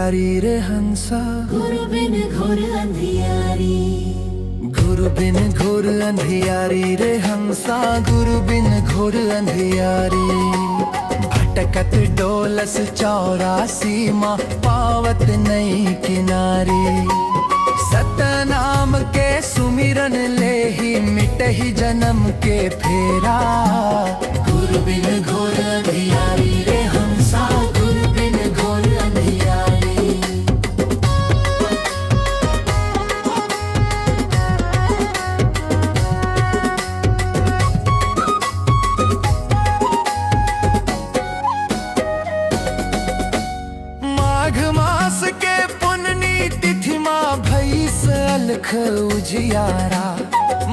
अंधियारी रे हंसा, गुरु बिन घोर अंधियारी। गुरु बिन घोर अंधियारी रे हंसा, गुरु बिन घोर अंधियारी। भटकत डोलस 84 माँ, पावत नई किनारी। सतनाम के सुमिरन ले ही मिटहि जन्म के फेरा। गुरु बिन घोर अंधियारी रे हंसा, गुरु बिन घोर अंधियारी। माघ मास के पुन्नी तिथि माँ भईस अलख उजियारा।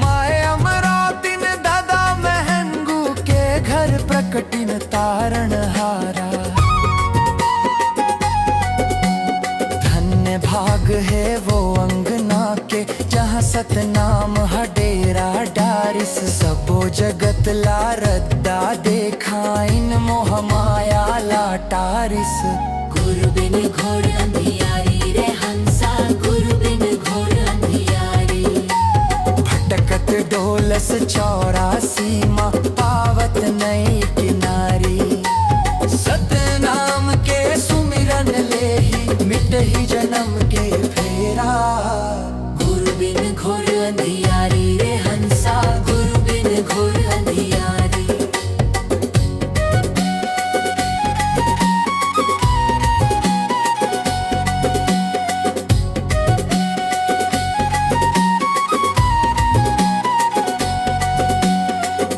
माए अमरावती ने दादा महंगू के घर प्रकटिन तारण हारा। धन्य भाग है वो अंगना के, जहाँ सतनाम हडेरा डारिस। सबो जगत ला रद्दा देखाइन, मोह माया लाटारिस। गुरु बिन घोर अंधियारी रे हंसा, गुरु बिन घोर अंधियारी। भटकत डोलस 84 माँ, पावत नई किनारी। सतनाम के सुमिरन ले ही मिटहि जन्म के फेरा। गुरु बिन घोर अंधियारी रे हंसा, गुरु बिन घोर अंधियारी।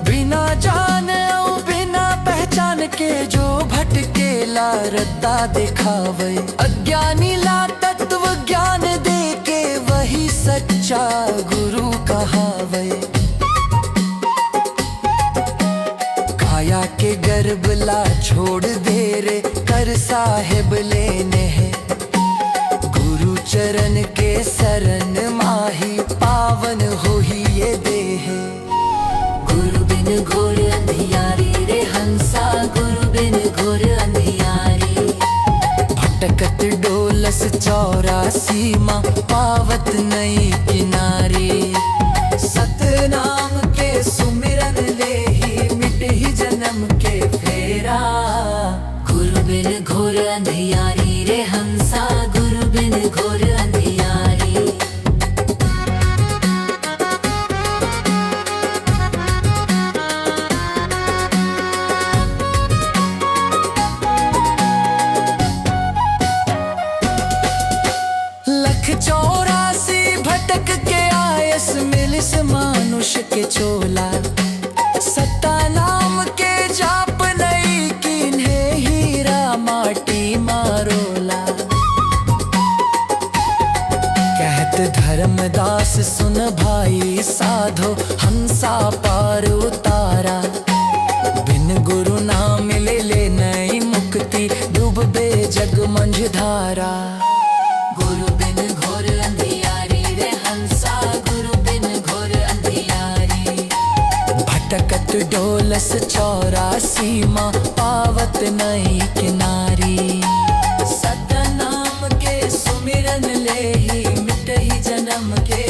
बिना जान और बिना पहचान के जो भटके ला रद्दा दिखावे। अज्ञानी ला तत्व ज्ञान दे के, वही सच्चा गुरु कहावे। काया के गर्भ ला छोड़ दे रे, कर साहेब लेने हैं। गुरु चरण के शरण माही, पावन हो ही ये देह। गुरु बिन घोर अंधियारी रे हंसा, गुरु बिन घोर अंधियारी। भटकत डोलस 84 माँ, पावत नई किनारी। सतनाम के सुमिरन ले ही मिटहि जन्म के फेरा। गुरु बिन घोर अंधियारी रे हंसा, गुरु बिन घोर अंधियारी। लख 84 भटक के आयस, मिलिस मानुष के चोला। सत्ता नाम के जाप नई, किन्हे हीरा माटी मारोला। कहत धर्मदास सुन भाई साधो, हंसा पार उतारा। बिन गुरु ना मिले ले नई मुक्ति, डूबे जग मंझधारा। गुरु बिन घोर अंधियारी रे हंसा, गुरु बिन घोर अंधियारी। भटकत डोलस 84 माँ, पावत नई किनारी। सतनाम के सुमिरन ले ही मिटहि जन्म के